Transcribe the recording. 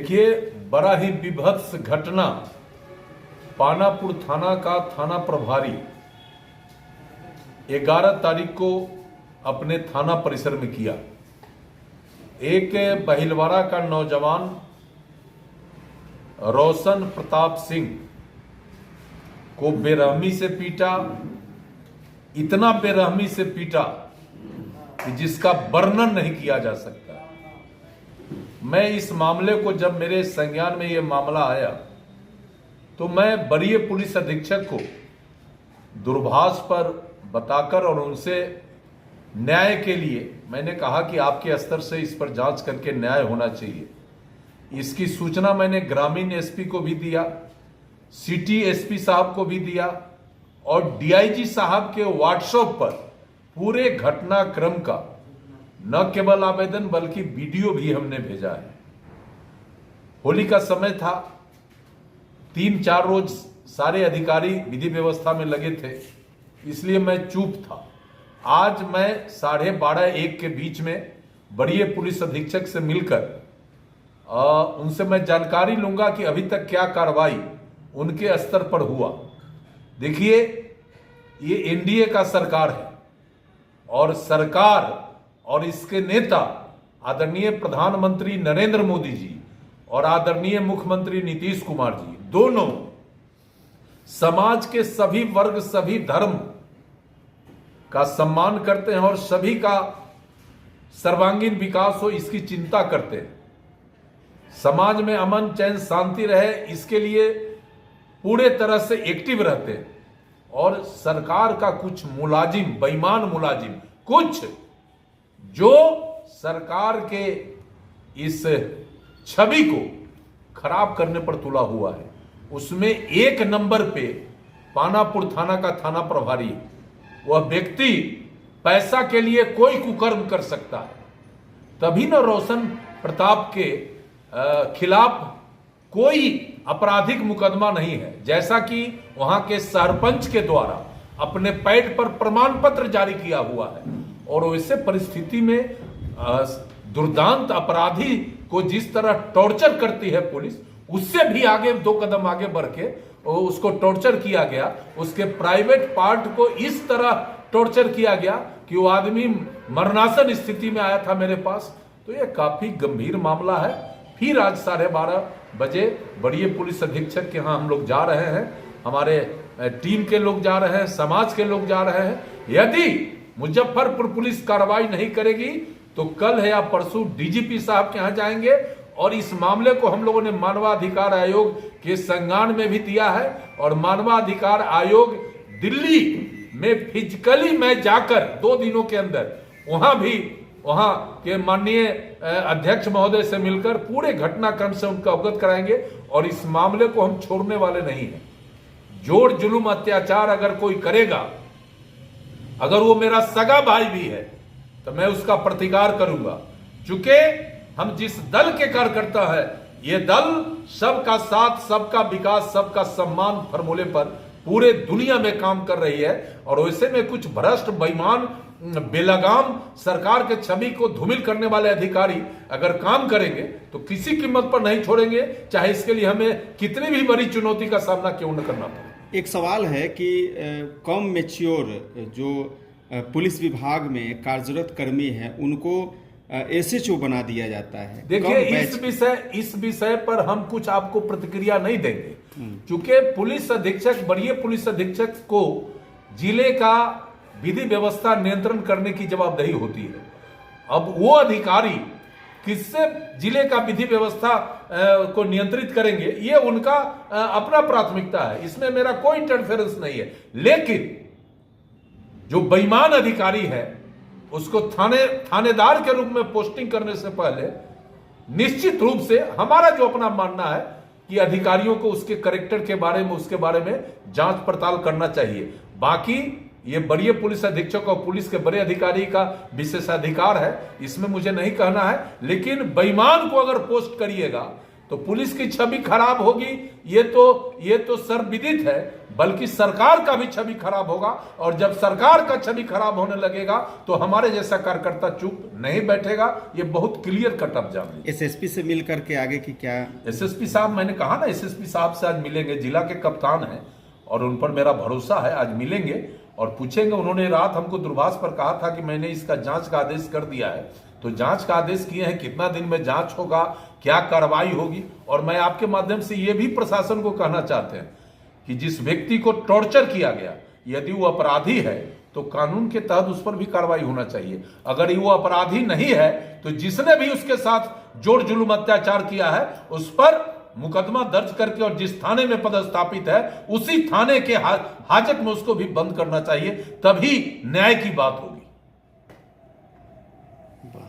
देखिए, बड़ा ही विभत्स घटना पानापुर थाना का थाना प्रभारी 11 तारीख को अपने थाना परिसर में किया। एक बहिलवाड़ा का नौजवान रोशन प्रताप सिंह को बेरहमी से पीटा, इतना बेरहमी से पीटा कि जिसका वर्णन नहीं किया जा सकता। मैं इस मामले को, जब मेरे संज्ञान में यह मामला आया, तो मैं वरीय पुलिस अधीक्षक को दूरभाष पर बताकर और उनसे न्याय के लिए मैंने कहा कि आपके स्तर से इस पर जांच करके न्याय होना चाहिए। इसकी सूचना मैंने ग्रामीण एसपी को भी दिया, सिटी एसपी साहब को भी दिया और डीआईजी साहब के व्हाट्सएप पर पूरे घटनाक्रम का न केवल आवेदन बल्कि वीडियो भी हमने भेजा है। होली का समय था, 3-4 रोज सारे अधिकारी विधि व्यवस्था में लगे थे, इसलिए मैं चुप था। आज मैं 12:30-1 के बीच में वरीय पुलिस अधीक्षक से मिलकर उनसे मैं जानकारी लूंगा कि अभी तक क्या कार्रवाई उनके स्तर पर हुआ। देखिए, ये एनडीए का सरकार है और सरकार और इसके नेता आदरणीय प्रधानमंत्री नरेंद्र मोदी जी और आदरणीय मुख्यमंत्री नीतीश कुमार जी दोनों समाज के सभी वर्ग, सभी धर्म का सम्मान करते हैं और सभी का सर्वांगीण विकास हो, इसकी चिंता करते हैं। समाज में अमन चैन शांति रहे, इसके लिए पूरे तरह से एक्टिव रहते हैं। और सरकार का कुछ मुलाजिम, बेईमान मुलाजिम, कुछ जो सरकार के इस छवि को खराब करने पर तुला हुआ है, उसमें 1 नंबर पे पानापुर थाना का थाना प्रभारी। वह व्यक्ति पैसा के लिए कोई कुकर्म कर सकता है, तभी न रोशन प्रताप के खिलाफ कोई आपराधिक मुकदमा नहीं है, जैसा कि वहां के सरपंच के द्वारा अपने पैड पर प्रमाण पत्र जारी किया हुआ है। और वैसे परिस्थिति में दुर्दांत अपराधी को जिस तरह टॉर्चर करती है पुलिस, उससे भी आगे 2 कदम आगे बढ़ के उसको टॉर्चर किया गया। उसके प्राइवेट पार्ट को इस तरह टॉर्चर किया गया कि वो आदमी मरणासन स्थिति में आया था मेरे पास। तो ये काफी गंभीर मामला है। फिर आज 12:30 बजे वरीय पुलिस अधीक्षक के यहाँ हम लोग जा रहे हैं, हमारे टीम के लोग जा रहे हैं, समाज के लोग जा रहे हैं। यदि मुजफ्फरपुर पुलिस कार्रवाई नहीं करेगी तो कल है या परसों डीजीपी साहब के यहाँ जाएंगे और इस मामले को हम लोगों ने मानवाधिकार आयोग के संज्ञान में भी दिया है। और मानवाधिकार आयोग दिल्ली में फिजिकली मैं जाकर 2 दिनों के अंदर वहां के माननीय अध्यक्ष महोदय से मिलकर पूरे घटनाक्रम से उनका अवगत कराएंगे और इस मामले को हम छोड़ने वाले नहीं हैं। जोर जुलूम अत्याचार अगर कोई करेगा, अगर वो मेरा सगा भाई भी है, तो मैं उसका प्रतिकार करूंगा। चूंकि हम जिस दल के कार्यकर्ता है, ये दल सबका साथ, सबका विकास, सबका सम्मान फॉर्मूले पर पूरे दुनिया में काम कर रही है। और वैसे में कुछ भ्रष्ट, बेईमान, बेलगाम सरकार के छवि को धूमिल करने वाले अधिकारी अगर काम करेंगे तो किसी कीमत पर नहीं छोड़ेंगे, चाहे इसके लिए हमें कितनी भी बड़ी चुनौती का सामना क्यों न करना पड़े। एक सवाल है कि कम मैच्योर जो पुलिस विभाग में कार्यरत कर्मी हैं, उनको एसएचओ बना दिया जाता है। देखिए, इस विषय पर हम कुछ आपको प्रतिक्रिया नहीं देंगे, क्योंकि पुलिस अधीक्षक, वरीय पुलिस अधीक्षक को जिले का विधि व्यवस्था नियंत्रण करने की जवाबदेही होती है। अब वो अधिकारी किससे जिले का विधि व्यवस्था को नियंत्रित करेंगे, ये उनका अपना प्राथमिकता है, इसमें मेरा कोई इंटरफेरेंस नहीं है। लेकिन जो बेईमान अधिकारी है उसको थानेदार के रूप में पोस्टिंग करने से पहले निश्चित रूप से हमारा जो अपना मानना है कि अधिकारियों को उसके कैरेक्टर के बारे में, उसके बारे में जांच पड़ताल करना चाहिए। बाकी ये वरीय पुलिस अधीक्षक और पुलिस के बड़े अधिकारी का विशेषाधिकार है, इसमें मुझे नहीं कहना है। लेकिन बेईमान को अगर पोस्ट करिएगा तो पुलिस की छवि खराब होगी, ये तो सर्वविदित है, बल्कि सरकार का भी छवि खराब होगा। और जब सरकार का छवि खराब होने लगेगा तो हमारे जैसा कार्यकर्ता चुप नहीं बैठेगा। ये बहुत क्लियर कट अप जान। एसएसपी से मिल करके आगे की क्या? एसएसपी साहब, मैंने कहा ना, एसएसपी साहब से आज मिलेंगे, जिला के कप्तान हैं और उन पर मेरा भरोसा है। आज मिलेंगे और पूछेंगे। उन्होंने रात हमको दूरभाष पर कहा था कि मैंने इसका जांच का आदेश कर दिया है, तो जांच का आदेश किए हैं, कितना दिन में जांच होगा, क्या कार्रवाई होगी। और मैं आपके माध्यम से यह भी प्रशासन को कहना चाहते हैं कि जिस व्यक्ति को टॉर्चर किया गया, यदि वो अपराधी है तो कानून के तहत उस पर भी कार्रवाई होना चाहिए। अगर वो अपराधी नहीं है तो जिसने भी उसके साथ जोर जुल्म अत्याचार किया है उस पर मुकदमा दर्ज करके और जिस थाने में पदस्थापित है उसी थाने के हाजत में उसको भी बंद करना चाहिए, तभी न्याय की बात होगी।